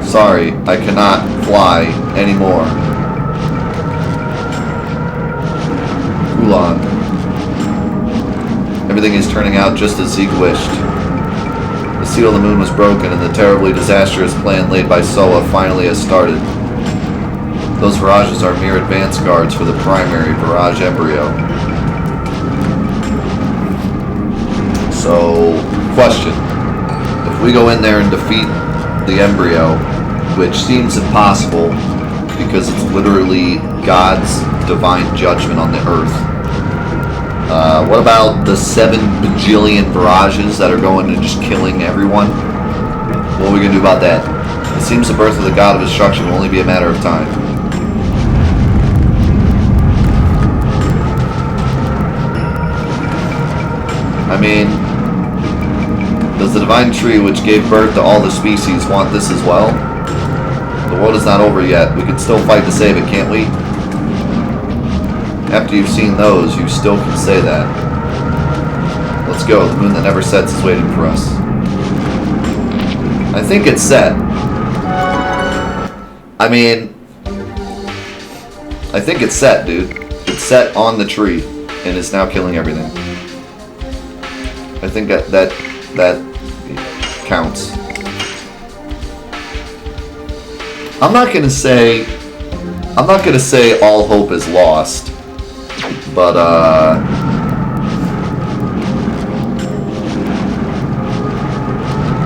Sorry, I cannot fly anymore. Ulan. Everything is turning out just as Zeke wished. The seal of the moon was broken, and the terribly disastrous plan laid by Soa finally has started. Those virages are mere advance guards for the primary virage embryo. So, question. If we go in there and defeat the embryo, which seems impossible because it's literally God's divine judgment on the earth, what about the 7 bajillion virages that are going and just killing everyone? What are we going to do about that? It seems the birth of the God of Destruction will only be a matter of time. I mean, does the divine tree which gave birth to all the species want this as well? The world is not over yet. We can still fight to save it, can't we? After you've seen those, you still can say that. Let's go. The moon that never sets is waiting for us. I think it's set. I mean, I think it's set, dude. It's set on the tree, and it's now killing everything. I think that counts. I'm not gonna say all hope is lost, but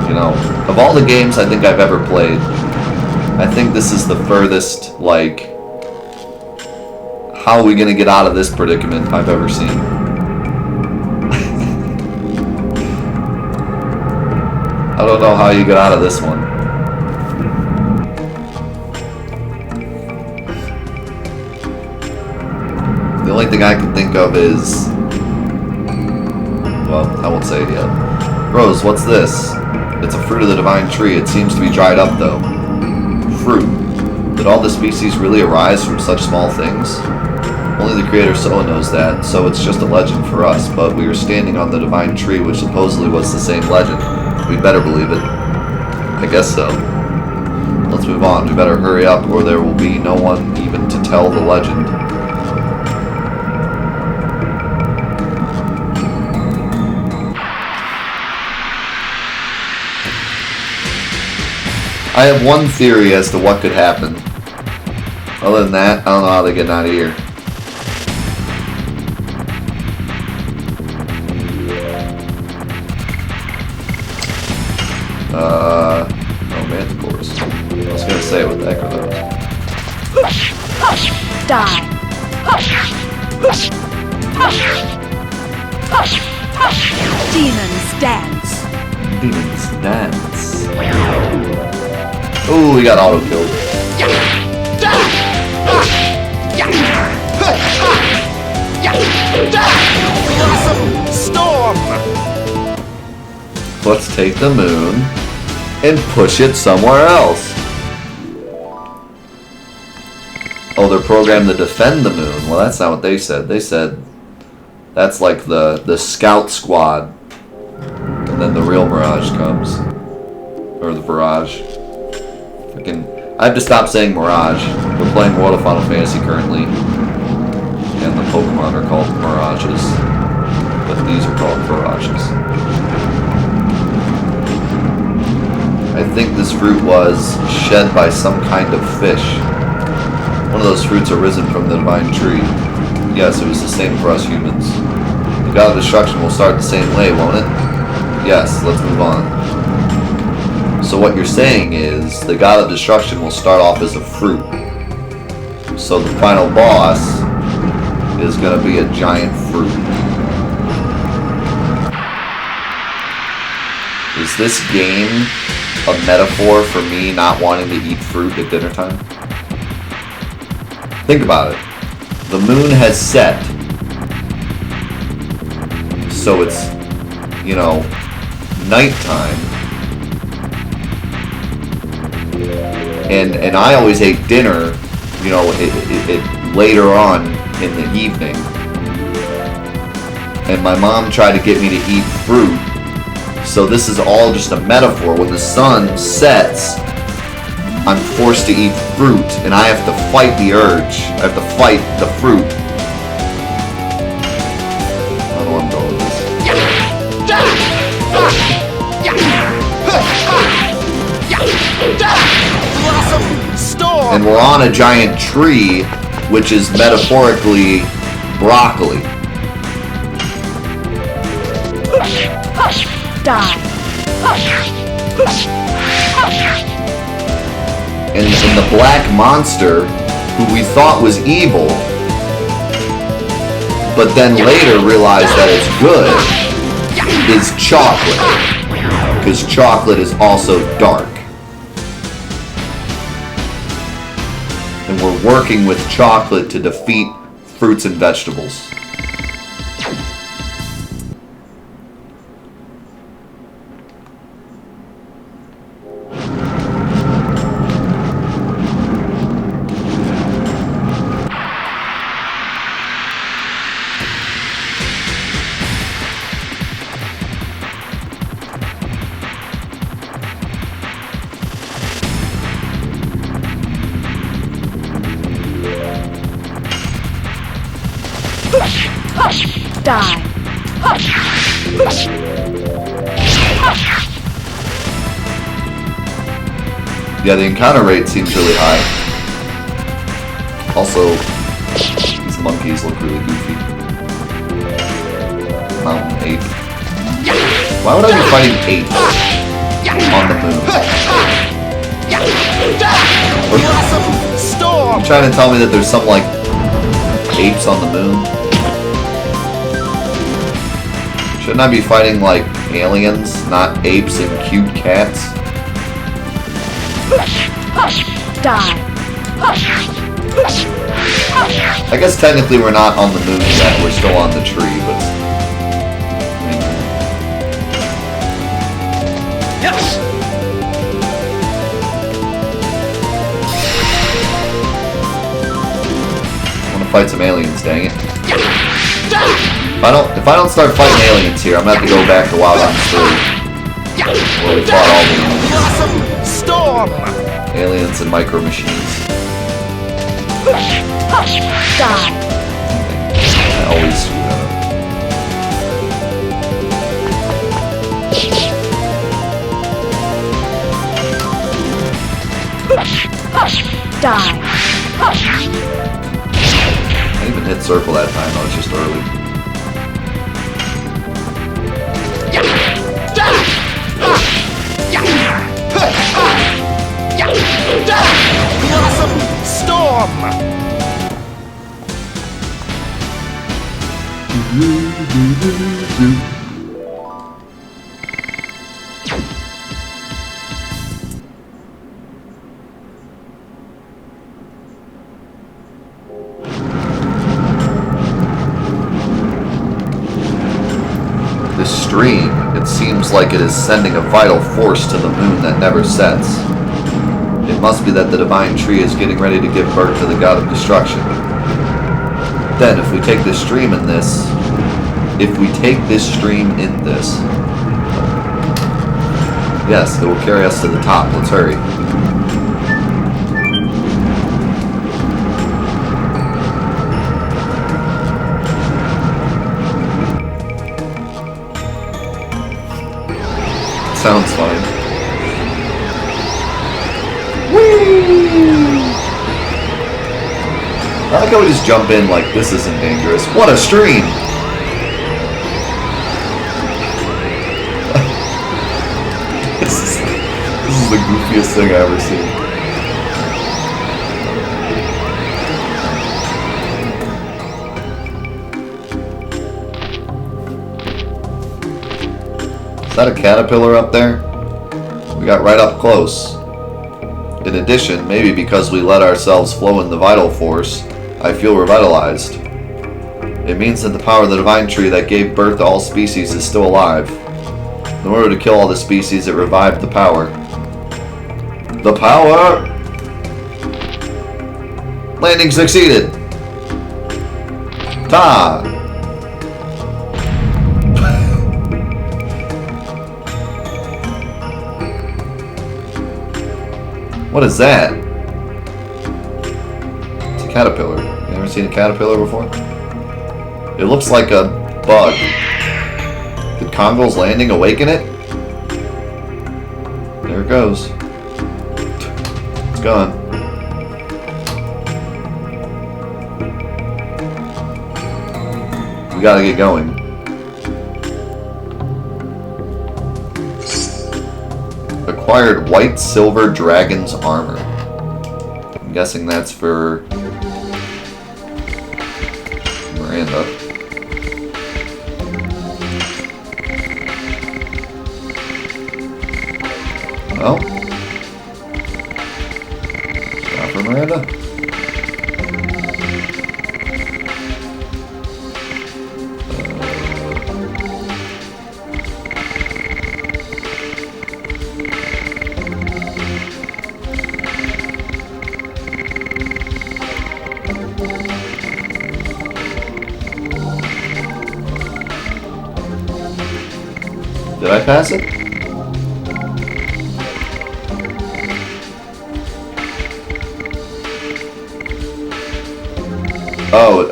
you know, of all the games I think I've ever played, I think this is the furthest, like, how are we gonna get out of this predicament I've ever seen. I don't know how you get out of this one. The only thing I can think of is... well, I won't say it yet. Rose, what's this? It's a fruit of the divine tree. It seems to be dried up, though. Fruit. Did all the species really arise from such small things? Only the creator Soa knows that, so it's just a legend for us, but we are standing on the divine tree, which supposedly was the same legend. We'd better believe it. I guess so. Let's move on. We better hurry up, or there will be no one even to tell the legend. I have one theory as to what could happen. Other than that, I don't know how they're getting out of here. Oh, manticores. I was gonna say, what the heck are those? Die. Demons dance. Demons dance. Ooh, we got auto killed. Storm. Let's take the moon and push it somewhere else. Oh, they're programmed to defend the moon. Well, that's not what they said. They said that's like the scout squad. And then the real Mirage comes. Or the Barrage. Freaking, I have to stop saying Mirage. We're playing World of Final Fantasy currently. And the Pokemon are called Mirages. But these are called Barrages. I think this fruit was shed by some kind of fish. One of those fruits arisen from the divine tree. Yes, it was the same for us humans. The God of Destruction will start the same way, won't it? Yes, let's move on. So what you're saying is, the God of Destruction will start off as a fruit. So the final boss is going to be a giant fruit. Is this game a metaphor for me not wanting to eat fruit at dinner time? Think about it. The moon has set. So it's, you know, nighttime. And I always ate dinner, you know, later on in the evening. And my mom tried to get me to eat fruit So this is all just a metaphor. When the sun sets, I'm forced to eat fruit, and I have to fight the urge. I have to fight the fruit. I don't know where I'm going with this. And we're on a giant tree, which is metaphorically broccoli. Die. And the black monster, who we thought was evil, but then later realized that it's good, is chocolate. Because chocolate is also dark. And we're working with chocolate to defeat fruits and vegetables. Die. Yeah, the encounter rate seems really high. Also, these monkeys look really goofy. Mountain ape. Why would I be fighting apes on the moon? You trying to tell me that there's some, like, apes on the moon? Shouldn't I be fighting, like, aliens, not apes and cute cats? Die. I guess technically we're not on the moon yet, we're still on the tree, but... Yes! I want to fight some aliens, dang it. If I don't start fighting aliens here, I'm gonna have to go back to Wild Ops 3. Where we fought all the aliens. Storm! Aliens and micro machines. Die. I always screw that Die. up. I didn't even hit circle that time, though, it's just early. Blossom Storm! This stream, it seems like it is sending a vital force to the moon that never sets. It must be that the divine tree is getting ready to give birth to the god of destruction. Then, if we take this stream in this... Yes, it will carry us to the top. Let's hurry. Sounds fine. Whee! I like how we just jump in like this isn't dangerous. What a stream! This is the goofiest thing I've ever seen. Is that a caterpillar up there? We got right up close. In addition, maybe because we let ourselves flow in the vital force, I feel revitalized. It means that the power of the divine tree that gave birth to all species is still alive. In order to kill all the species, it revived the power. The power! Landing succeeded! Ta! What is that? It's a caterpillar. You ever seen a caterpillar before? It looks like a bug. Did Congo's landing awaken it? There it goes. It's gone. We gotta get going. Acquired white silver dragon's armor. I'm guessing that's for Miranda. Oh. Not for Miranda. Did I pass it?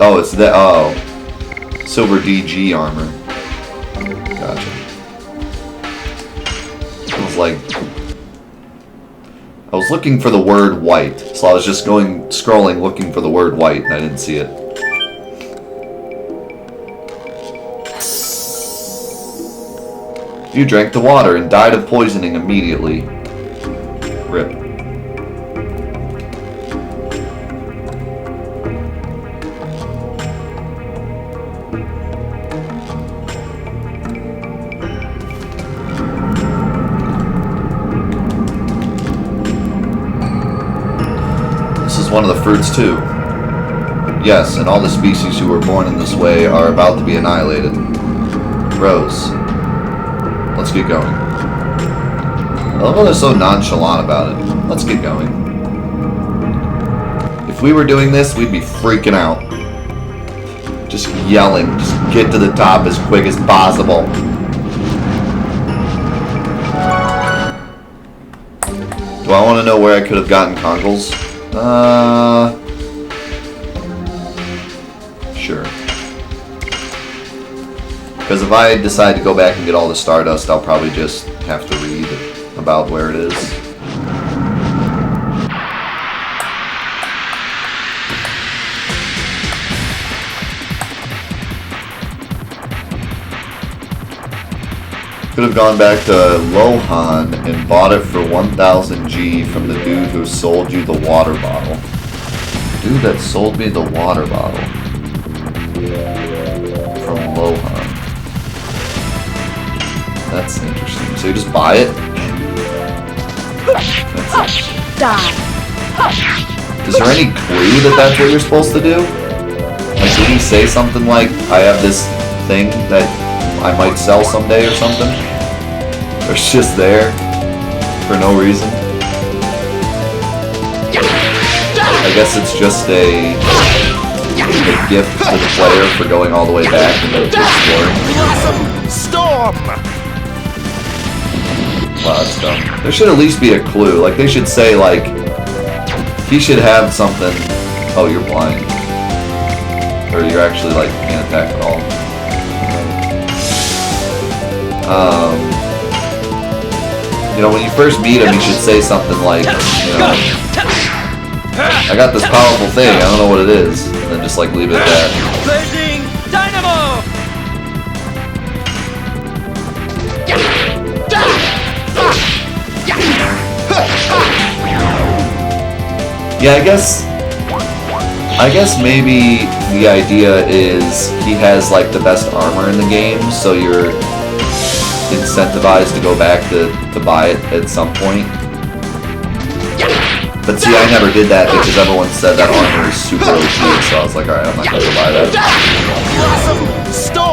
Oh, it's that. Oh, silver DG armor. Gotcha. I was like, I was looking for the word white, so I was just scrolling, looking for the word white, and I didn't see it. You drank the water and died of poisoning immediately. RIP. This is one of the fruits too. Yes, and all the species who were born in this way are about to be annihilated. Rose. Let's get going. I love how they're so nonchalant about it. Let's get going. If we were doing this, we'd be freaking out. Just yelling. Just get to the top as quick as possible. Do I want to know where I could have gotten Congles? Sure. Because if I decide to go back and get all the Stardust, I'll probably just have to read about where it is. Could have gone back to Lohan and bought it for 1000 G from the dude who sold you the water bottle. Dude that sold me the water bottle. From Lohan. That's interesting. So you just buy it? Hush! Die! Hush! Is there any clue that that's what you're supposed to do? Like, did he say something like, I have this thing that I might sell someday or something? Or it's just there for no reason? I guess it's just a gift to the player for going all the way back and exploring. Blossom Storm! Wow, that's dumb. There should at least be a clue. Like, they should say, like, he should have something. Oh, you're blind. Or you're actually, like, can't attack at all. You know, when you first meet him, you should say something like, you know, I got this powerful thing, I don't know what it is. And then just, like, leave it at that. Blazing Dynamo! Yeah, I guess maybe the idea is he has like the best armor in the game, so you're incentivized to go back to buy it at some point. But see, I never did that because everyone said that armor is super OP, so I was like, alright, I'm not gonna go buy that.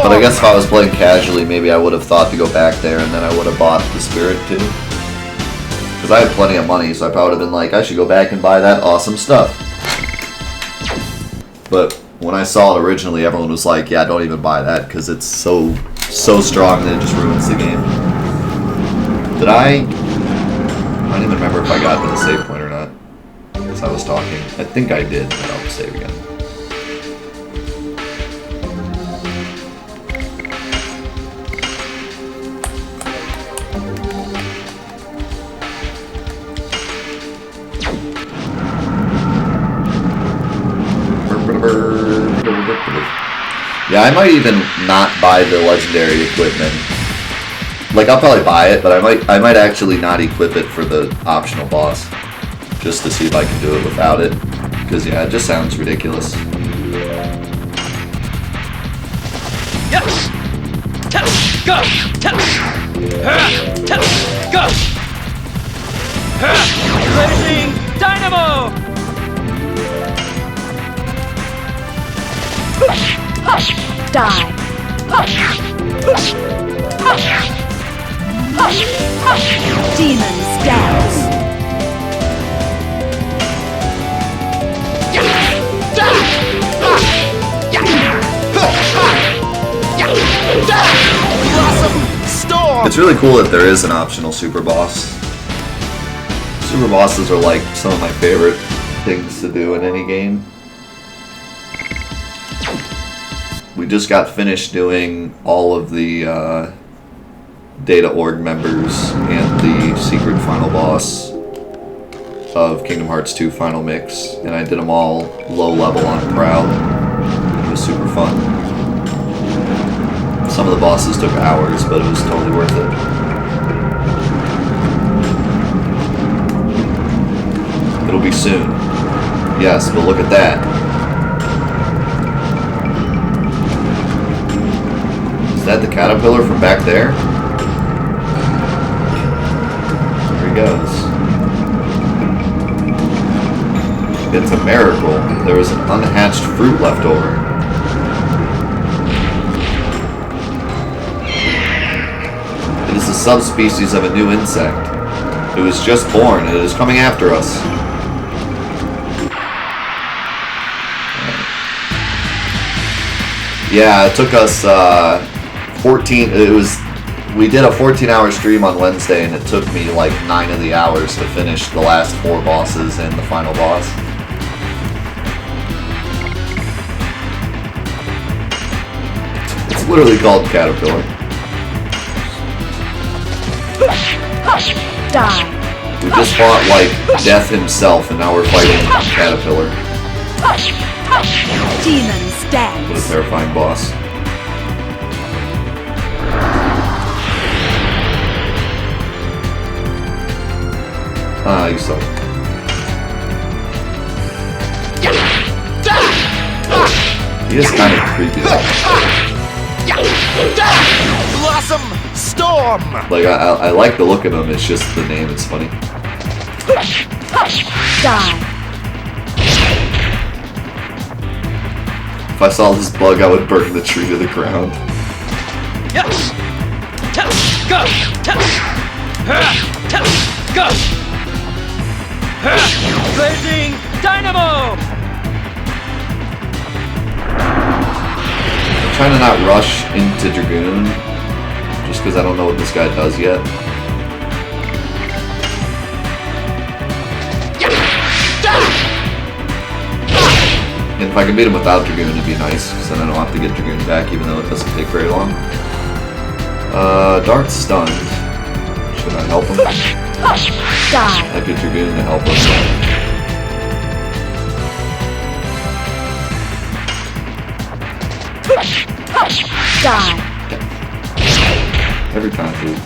But I guess if I was playing casually, maybe I would have thought to go back there and then I would have bought the spirit too. Because I had plenty of money, so I probably would have been like, I should go back and buy that awesome stuff. But when I saw it originally, everyone was like, yeah, don't even buy that because it's so strong that it just ruins the game. I don't even remember if I got to the save point or not. as I was talking. I think I did, but I'll save again. Yeah, I might even not buy the legendary equipment. Like, I'll probably buy it, but I might actually not equip it for the optional boss, just to see if I can do it without it. Because yeah, it just sounds ridiculous. Yes. Go. Go. Blazing dynamo. Die. Demons dance. Blossom storm. It's really cool that there is an optional super boss. Super bosses are like some of my favorite things to do in any game. We just got finished doing all of the Data Org members and the secret final boss of Kingdom Hearts 2 Final Mix, and I did them all low level on Proud. It was super fun. Some of the bosses took hours, but it was totally worth it. It'll be soon. Yes, but look at that. Is that the caterpillar from back there? There he goes. It's a miracle. There was an unhatched fruit left over. It is a subspecies of a new insect. It was just born and it is coming after us. Yeah, it took us 14. We did a 14-hour stream on Wednesday, and it took me like 9 of the hours to finish the last 4 bosses and the final boss. It's literally called Caterpillar. Die. We just fought like Death himself, and now we're fighting Caterpillar. Demons What a dance. terrifying boss. Ah, you suck. He is kind of creepy though. Blossom storm. Like, I like the look of him, it's just the name, it's funny. Die. If I saw this bug, I would burn the tree to the ground. Yes. Go. Go. Blazing dynamo. I'm trying to not rush into Dragoon, just because I don't know what this guy does yet. And if I can beat him without Dragoon, it'd be nice, because then I don't have to get Dragoon back, even though it doesn't take very long. Dart's stunned. Should I help him? Die. I get Dragoon to help him. Die. Every time, dude.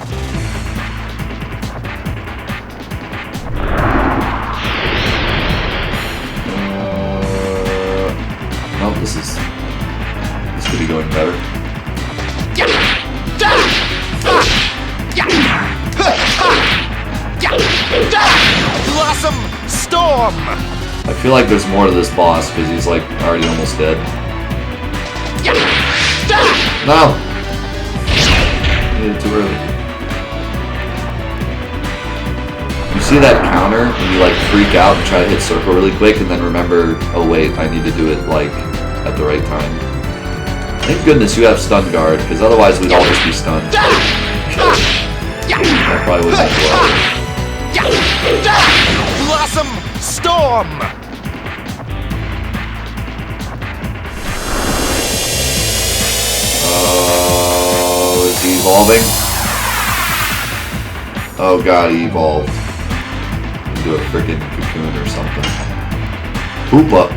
Well, this could be going better. Blossom storm. I feel like there's more to this boss because he's like already almost dead. No! I did it too early. You see that counter and you like freak out and try to hit circle really quick and then remember, oh wait, I need to do it like at the right time. Thank goodness you have stun guard, because otherwise we'd all just be stunned. That probably wouldn't end well. awesome storm! Oh, is he evolving? Oh god, he evolved into a freaking cocoon or something. Poopa!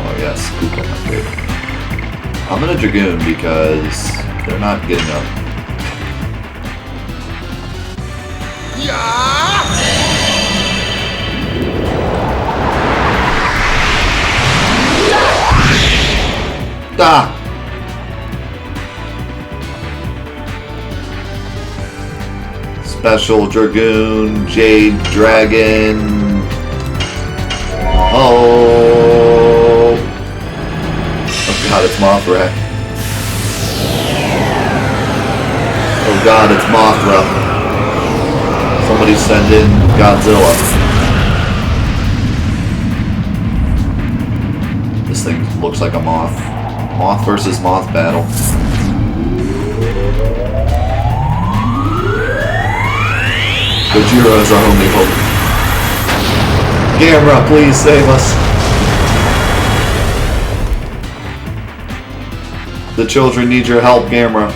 Oh yes, Poopa, my favorite. I'm gonna Dragoon because they're not getting up. Ah! Special Dragoon, Jade Dragon. Oh! Oh god, it's Mothra. Oh god, it's Mothra. Somebody send in Godzilla. This thing looks like a moth. Moth versus moth battle. Gojira is our only hope. Gamera, please save us. The children need your help, Gamera.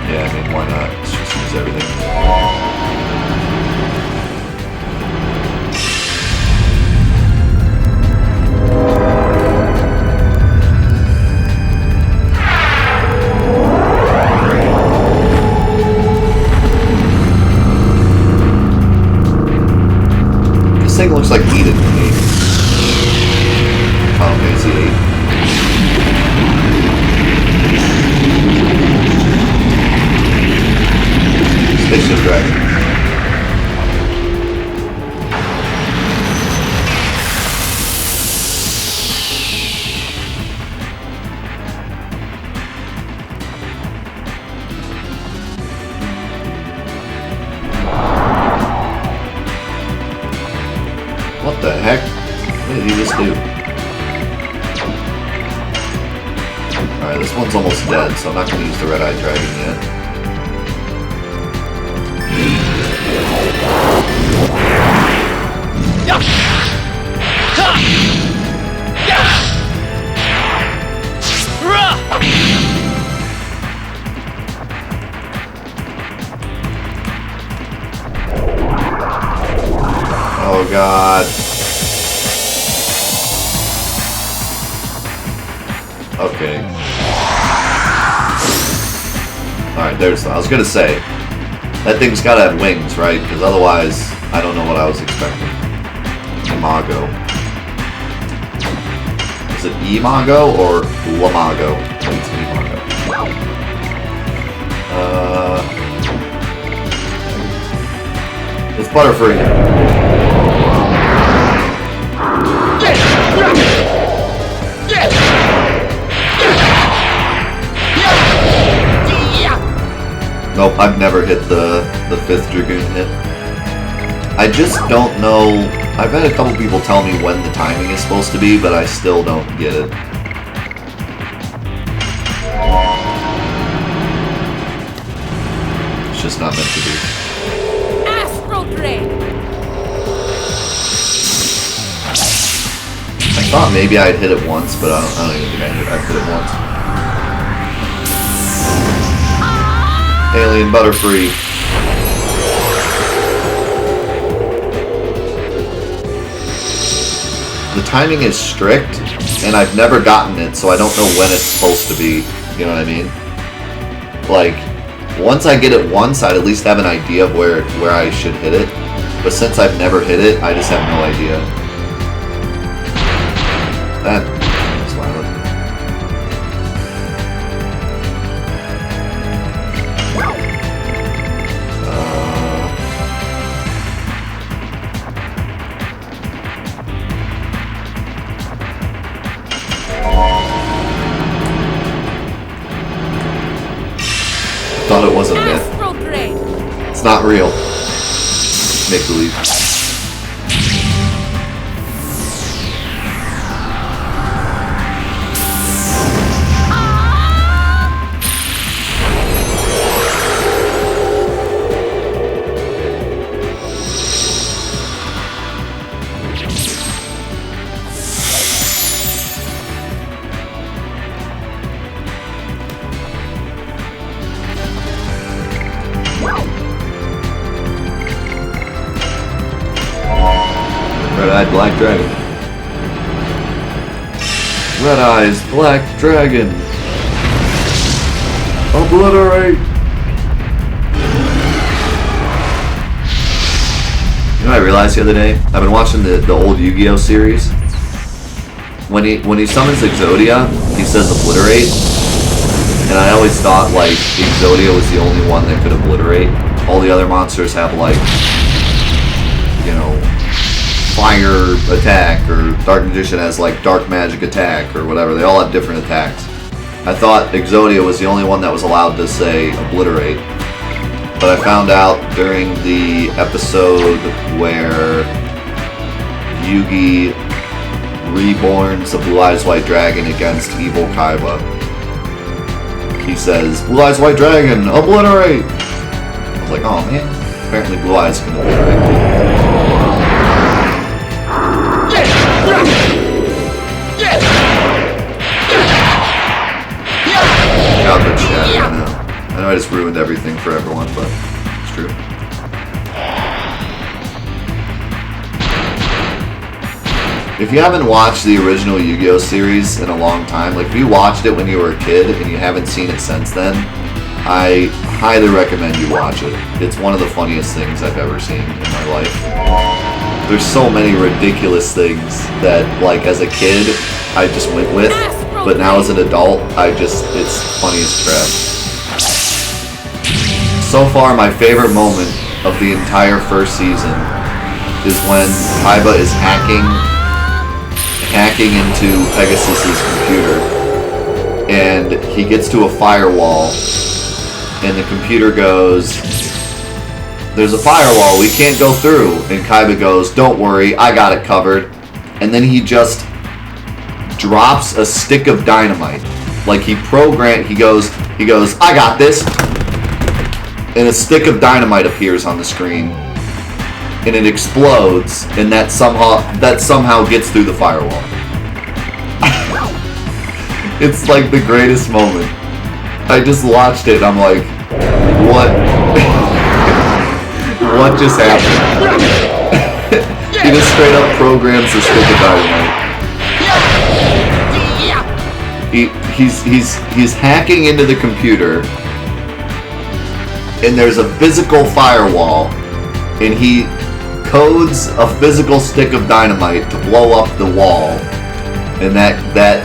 Yeah, I mean, why not? Let's just use everything. This thing looks like Eden to me. Final Fantasy 8. Spaceship Dragon. What the heck? What did he just do? Alright, this one's almost dead, so I'm not going to use the Red-Eyed Dragon yet. Oh god. Okay. Alright, there's. I was gonna say. That thing's gotta have wings, right? Because otherwise, I don't know what I was expecting. Imago. Is it Imago or Lamago? I think it's Imago. It's Butterfree. Nope, I've never hit the 5th Dragoon hit. I just don't know. I've had a couple people tell me when the timing is supposed to be, but I still don't get it. It's just not meant to be. Astral Blade. I thought maybe I'd hit it once, but I don't even think I've hit it once. Alien Butterfree. The timing is strict, and I've never gotten it, so I don't know when it's supposed to be. You know what I mean? Like, once I get it once, I'd at least have an idea of where I should hit it. But since I've never hit it, I just have no idea. That is violent. Thought it was a myth. It's not real. Make believe. Red-eyed black dragon. Red-eyes black dragon. Obliterate! You know what I realized the other day? I've been watching the old Yu-Gi-Oh series. When he summons Exodia, he says obliterate. And I always thought like Exodia was the only one that could obliterate. All the other monsters have like, you know, fire attack, or Dark Magician has like dark magic attack or whatever. They all have different attacks. I thought Exodia was the only one that was allowed to say obliterate. But I found out during the episode where Yugi reborns the Blue Eyes White Dragon against evil Kaiba, he says, Blue Eyes White Dragon, obliterate! I was like, oh man, apparently Blue Eyes can obliterate. Out the chat, I know. I know I just ruined everything for everyone, but it's true. If you haven't watched the original Yu-Gi-Oh series in a long time, like if you watched it when you were a kid and you haven't seen it since then, I highly recommend you watch it. It's one of the funniest things I've ever seen in my life. There's so many ridiculous things that, like, as a kid, I just went with, but now as an adult, it's funny as crap. So far, my favorite moment of the entire first season is when Kaiba is hacking into Pegasus's computer, and he gets to a firewall, and the computer goes, there's a firewall, we can't go through, and Kaiba goes, don't worry, I got it covered, and then he just drops a stick of dynamite. Like he goes, I got this, and a stick of dynamite appears on the screen, and it explodes, and that somehow gets through the firewall. It's like the greatest moment. I just watched it and I'm like, what? What just happened? He just straight up programs a stick of dynamite. He's hacking into the computer, and there's a physical firewall, and he codes a physical stick of dynamite to blow up the wall, and that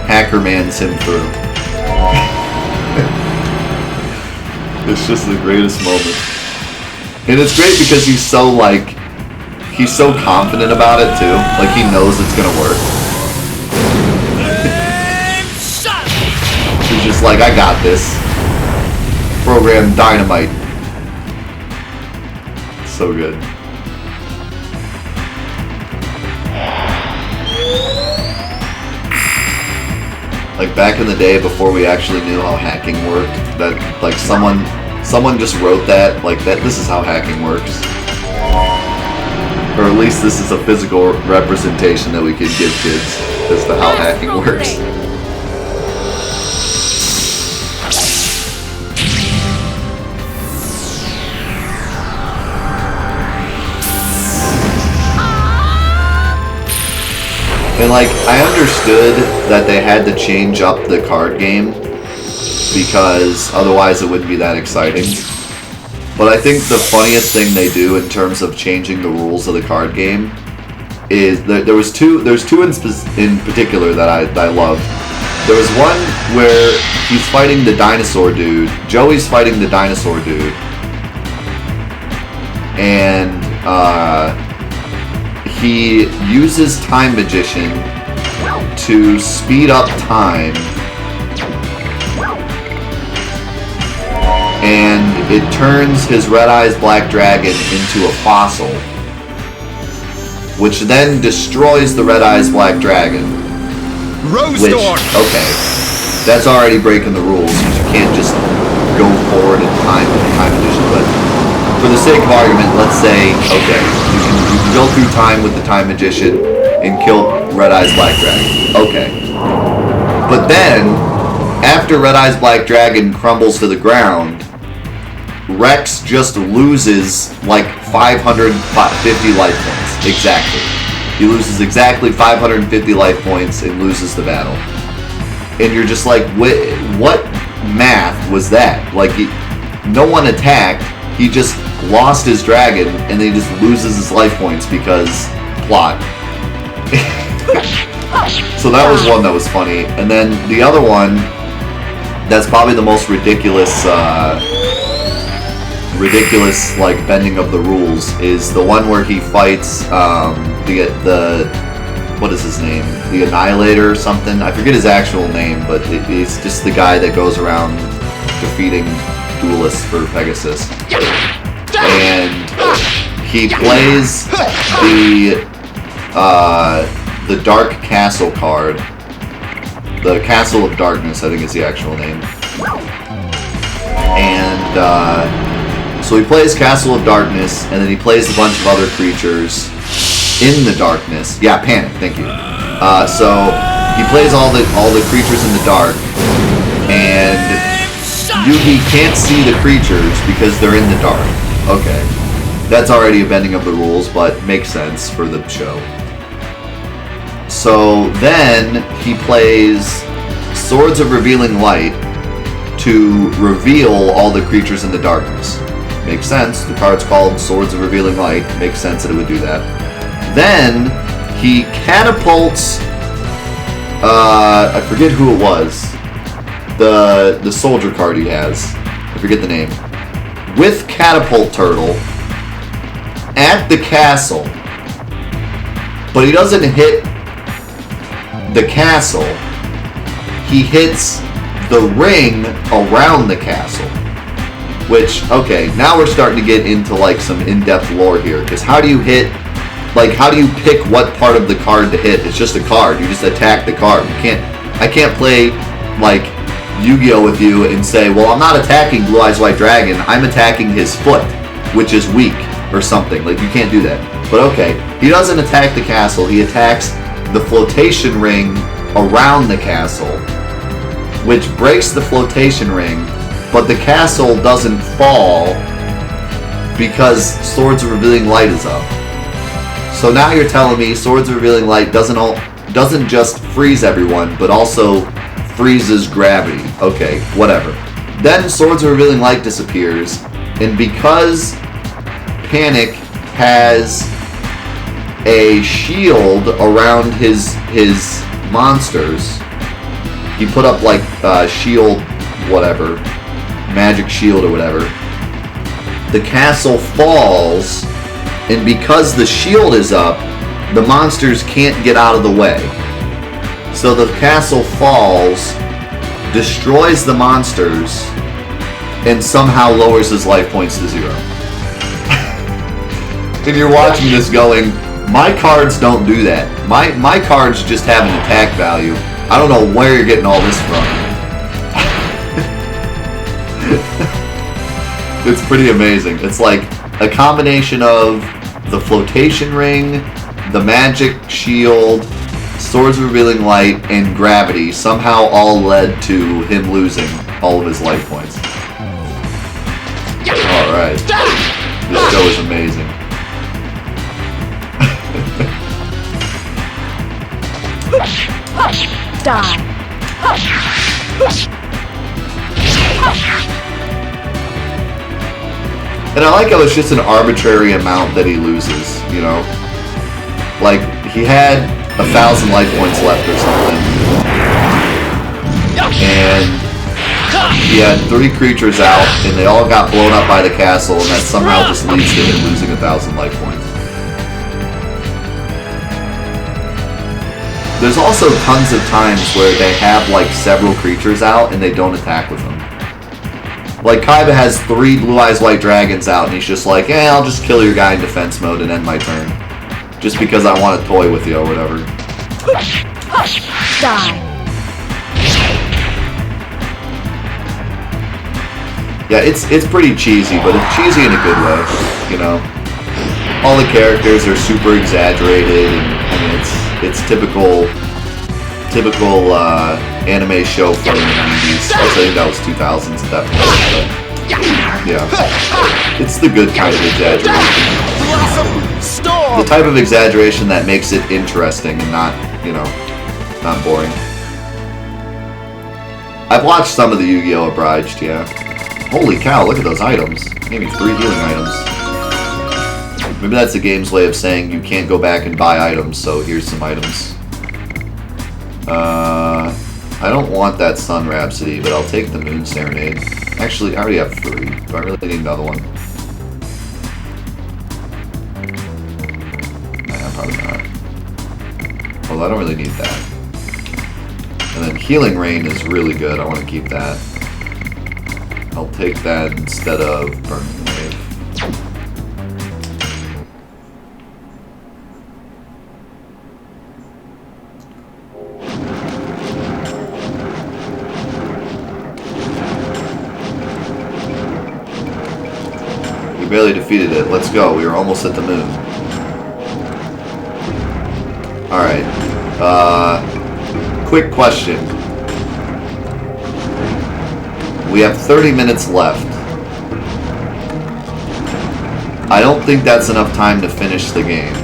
hacker mans him through. It's just the greatest moment. And it's great because he's so confident about it too. Like he knows it's gonna work. He's just like, I got this. Program dynamite. So good. Like back in the day before we actually knew how hacking worked, that like someone just wrote that, like that this is how hacking works. Or at least this is a physical representation that we could give kids as to how hacking works. And like, I understood that they had to change up the card game because otherwise it wouldn't be that exciting. But I think the funniest thing they do in terms of changing the rules of the card game is that there's two in particular that I love. There was one where he's fighting the dinosaur dude. Joey's fighting the dinosaur dude. And he uses Time Magician to speed up time, and it turns his Red Eyes Black Dragon into a fossil, which then destroys the Red Eyes Black Dragon. Which, okay, that's already breaking the rules, because you can't just go forward in time with Time Magician, but for the sake of argument, let's say, okay, you can go through time with the Time Magician and kill Red Eyes Black Dragon. Okay. But then, after Red Eyes Black Dragon crumbles to the ground, Rex just loses like 550 life points. Exactly. He loses exactly 550 life points and loses the battle. And you're just like, what math was that? Like, no one attacked. He just lost his dragon, and then he just loses his life points because plot. So that was one that was funny. And then the other one, that's probably the most ridiculous like bending of the rules, is the one where he fights the what is his name? The Annihilator or something. I forget his actual name, but it's just the guy that goes around defeating duelists for Pegasus. And he plays the Dark Castle card. The Castle of Darkness, I think is the actual name. And so he plays Castle of Darkness, and then he plays a bunch of other creatures in the darkness. Yeah, Panic, thank you. So he plays all the creatures in the dark, and Yugi can't see the creatures because they're in the dark. Okay. That's already a bending of the rules, but makes sense for the show. So then he plays Swords of Revealing Light to reveal all the creatures in the darkness. Makes sense. The card's called Swords of Revealing Light. Makes sense that it would do that. Then he catapults, I forget who it was, the soldier card he has. I forget the name. With Catapult Turtle at the castle. But he doesn't hit the castle. He hits the ring around the castle. Which, okay, now we're starting to get into like some in-depth lore here. Because how do you hit, like how do you pick what part of the card to hit? It's just a card. You just attack the card. I can't play like Yu-Gi-Oh with you and say, well, I'm not attacking Blue Eyes White Dragon, I'm attacking his foot, which is weak, or something. Like, you can't do that. But okay, he doesn't attack the castle, he attacks the flotation ring around the castle, which breaks the flotation ring, but the castle doesn't fall because Swords of Revealing Light is up. So now you're telling me Swords of Revealing Light doesn't just freeze everyone, but also freezes gravity. Okay, whatever. Then Swords of Revealing Light disappears, and because Panic has a shield around his monsters, he put up like shield whatever, magic shield or whatever, the castle falls, and because the shield is up, the monsters can't get out of the way. So the castle falls, destroys the monsters, and somehow lowers his life points to 0. And you're watching this going, my cards don't do that. My cards just have an attack value. I don't know where you're getting all this from. It's pretty amazing. It's like a combination of the flotation ring, the magic shield, Swords of Revealing Light, and gravity somehow all led to him losing all of his life points. Alright. This show is amazing. Die. And I like how it's just an arbitrary amount that he loses, you know? Like, he had 1,000 life points left or something. And he had 3 creatures out, and they all got blown up by the castle, and that somehow just leads to him losing 1,000 life points. There's also tons of times where they have like several creatures out and they don't attack with them. Like Kaiba has 3 Blue Eyes White Dragons out and he's just like, I'll just kill your guy in defense mode and end my turn. Just because I want to toy with you or whatever. Die. Yeah, it's pretty cheesy, but it's cheesy in a good way, you know. All the characters are super exaggerated, and I mean it's typical anime show from the 90s. I think that was 2000s at that point. Yeah. It's the good kind of exaggeration. Blossom storm. The type of exaggeration that makes it interesting and not, you know, not boring. I've watched some of the Yu-Gi-Oh! Abridged, yeah. Holy cow, look at those items. Maybe 3 healing items. Maybe that's the game's way of saying you can't go back and buy items, so here's some items. I don't want that Sun Rhapsody, but I'll take the Moon Serenade. Actually, I already have 3. Do I really need another one? Nah, probably not. Well, I don't really need that. And then Healing Rain is really good. I want to keep that. I'll take that instead of Burning Wave. We barely defeated it. Let's go. We were almost at the moon. Alright. Quick question. We have 30 minutes left. I don't think that's enough time to finish the game.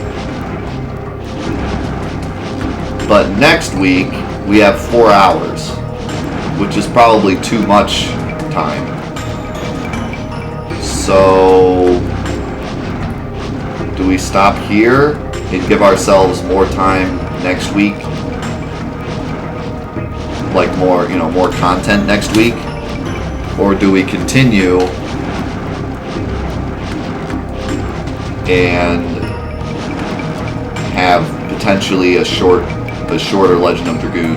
But next week, we have 4 hours, which is probably too much time. So, do we stop here and give ourselves more time next week? Like more, you know, more content next week? Or do we continue and have potentially a shorter Legend of Dragoon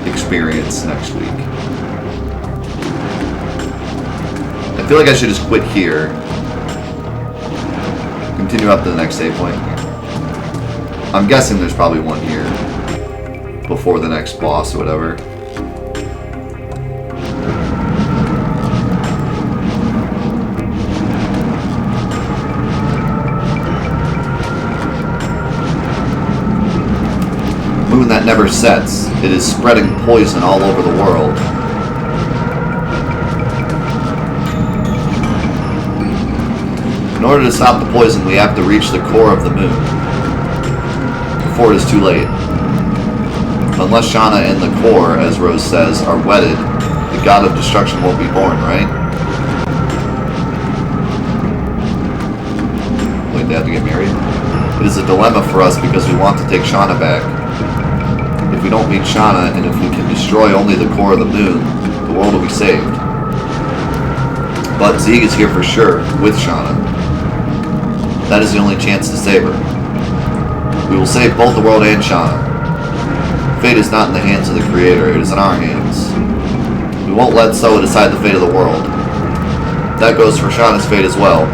experience next week? I feel like I should just quit here. Continue up to the next save point. I'm guessing there's probably one here before the next boss or whatever. Moon that never sets. It is spreading poison all over the world. In order to stop the poison, we have to reach the core of the moon before it is too late. Unless Shauna and the core, as Rose says, are wedded, the god of destruction won't be born, right? Wait, they have to get married? It is a dilemma for us because we want to take Shauna back. If we don't meet Shauna, and if we can destroy only the core of the moon, the world will be saved. But Zeeg is here for sure, with Shauna. That is the only chance to save her. We will save both the world and Shauna. Fate is not in the hands of the Creator, it is in our hands. We won't let Soa decide the fate of the world. That goes for Shauna's fate as well.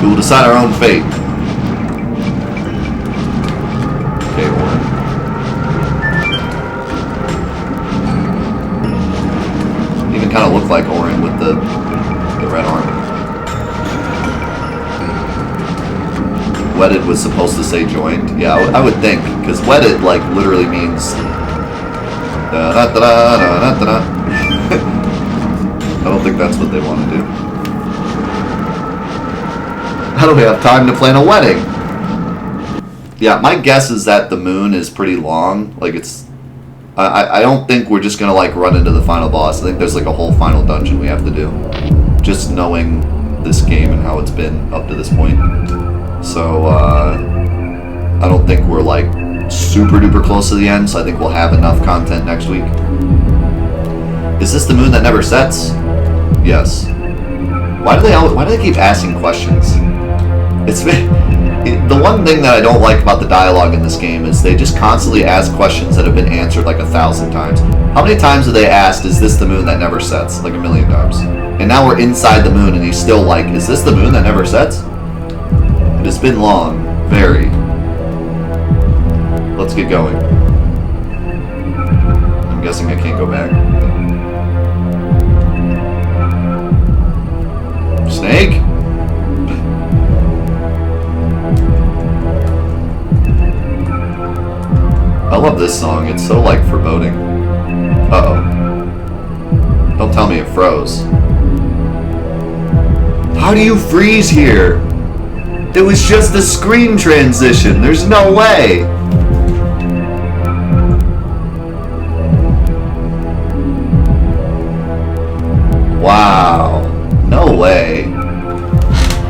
We will decide our own fate. Okay, Orin. Even kind of look like Orin with the red armor. Wedded was supposed to say joined. Yeah, I would think, because wedded like literally means. I don't think that's what they want to do. How do we have time to plan a wedding? Yeah, my guess is that the moon is pretty long. Like it's. I don't think we're just gonna like run into the final boss. I think there's like a whole final dungeon we have to do. Just knowing this game and how it's been up to this point. So, I don't think we're like super duper close to the end, so I think we'll have enough content next week. Is this the moon that never sets? Yes. Why do they keep asking questions? The one thing that I don't like about the dialogue in this game is they just constantly ask questions that have been answered like 1,000 times. How many times have they asked, is this the moon that never sets? Like 1,000,000 times. And now we're inside the moon and he's still like, is this the moon that never sets? It's been long. Very. Let's get going. I'm guessing I can't go back. Snake? I love this song. It's so, like, foreboding. Uh-oh. Don't tell me it froze. How do you freeze here? It was just a screen transition. There's no way. Wow. No way.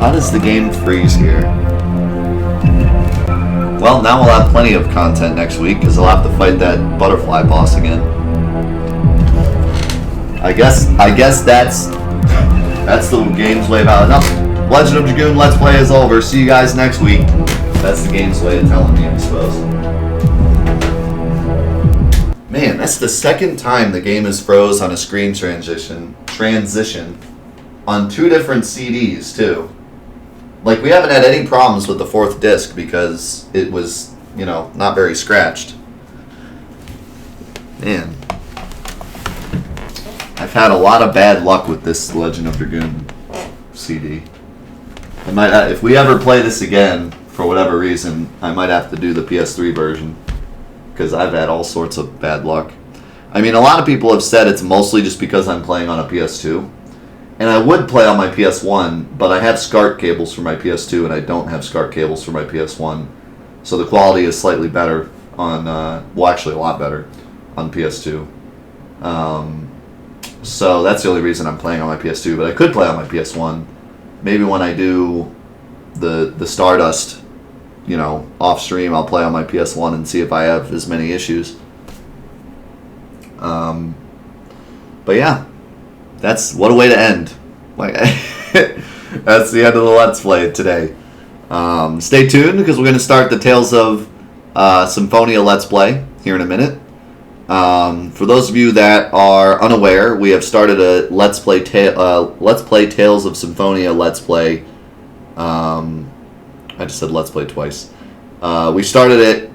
How does the game freeze here? Well, now we'll have plenty of content next week because I'll have to fight that butterfly boss again. I guess that's the game's way about it. No, Legend of Dragoon Let's Play is over. See you guys next week. That's the game's way of telling me, I suppose. Man, that's the second time the game has froze on a screen transition on 2 different CDs too. Like, we haven't had any problems with the 4th disc because it was, not very scratched. Man. I've had a lot of bad luck with this Legend of Dragoon CD. I might, if we ever play this again, for whatever reason, I might have to do the PS3 version. Because I've had all sorts of bad luck. I mean, a lot of people have said it's mostly just because I'm playing on a PS2. And I would play on my PS1, but I have SCART cables for my PS2, and I don't have SCART cables for my PS1. So the quality is slightly better on, well, actually a lot better on PS2. So that's the only reason I'm playing on my PS2, but I could play on my PS1. Maybe when I do the Stardust, off stream, I'll play on my PS1 and see if I have as many issues. But yeah. That's what a way to end. Like, that's the end of the Let's Play today. Stay tuned because we're going to start the Tales of Symphonia Let's Play here in a minute. For those of you that are unaware, we have started a Let's Play Tales of Symphonia Let's Play. I just said Let's Play twice. We started it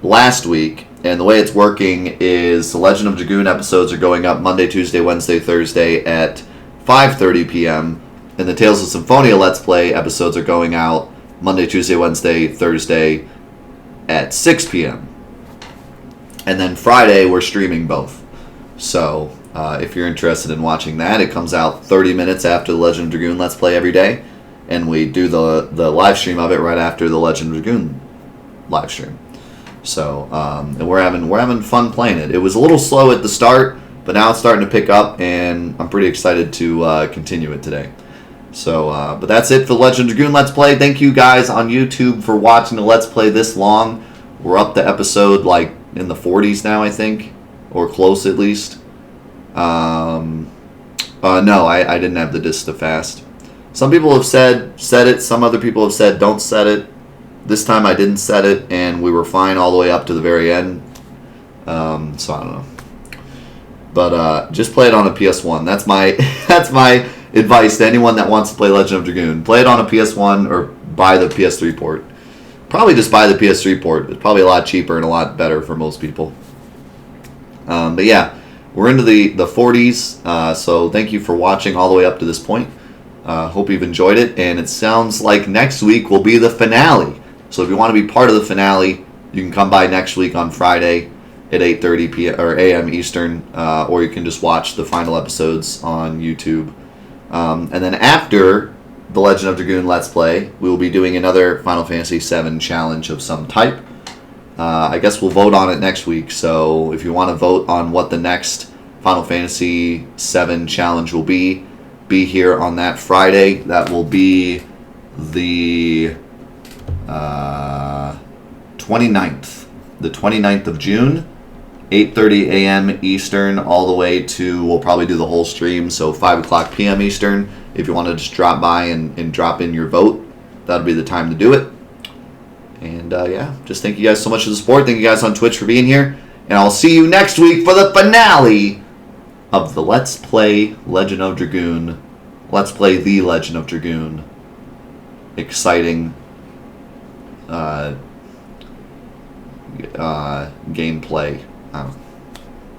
last week. And the way it's working is the Legend of Dragoon episodes are going up Monday, Tuesday, Wednesday, Thursday at 5:30 p.m. And the Tales of Symphonia Let's Play episodes are going out Monday, Tuesday, Wednesday, Thursday at 6 p.m. And then Friday, we're streaming both. So if you're interested in watching that, it comes out 30 minutes after the Legend of Dragoon Let's Play every day. And we do the live stream of it right after the Legend of Dragoon live stream. So, and we're having fun playing it. It was a little slow at the start, but now it's starting to pick up, and I'm pretty excited to continue it today. So, but that's it for Legend of Dragoon Let's Play. Thank you guys on YouTube for watching the Let's Play this long. We're up to episode, in the 40s now, I think, or close at least. No, I didn't have the disc to fast. Some people have set it. Some other people have said don't set it. This time I didn't set it, and we were fine all the way up to the very end. So I don't know. But just play it on a PS1. That's my advice to anyone that wants to play Legend of Dragoon. Play it on a PS1 or buy the PS3 port. Probably just buy the PS3 port. It's probably a lot cheaper and a lot better for most people. But yeah, we're into the 40s. So thank you for watching all the way up to this point. Hope you've enjoyed it. And it sounds like next week will be the finale. So if you want to be part of the finale, you can come by next week on Friday at 8:30 p.m. or a.m. Eastern, or you can just watch the final episodes on YouTube. And then after the Legend of Dragoon Let's Play, we will be doing another Final Fantasy VII challenge of some type. I guess we'll vote on it next week. So if you want to vote on what the next Final Fantasy VII challenge will be here on that Friday. That will be the 29th. The 29th of June, 8:30 a.m. Eastern, all the way to, we'll probably do the whole stream, so 5 o'clock p.m. Eastern. If you want to just drop by and drop in your vote, that'll be the time to do it. And yeah, just thank you guys so much for the support. Thank you guys on Twitch for being here. And I'll see you next week for the finale of the Let's Play Legend of Dragoon. Let's Play the Legend of Dragoon. Exciting gameplay.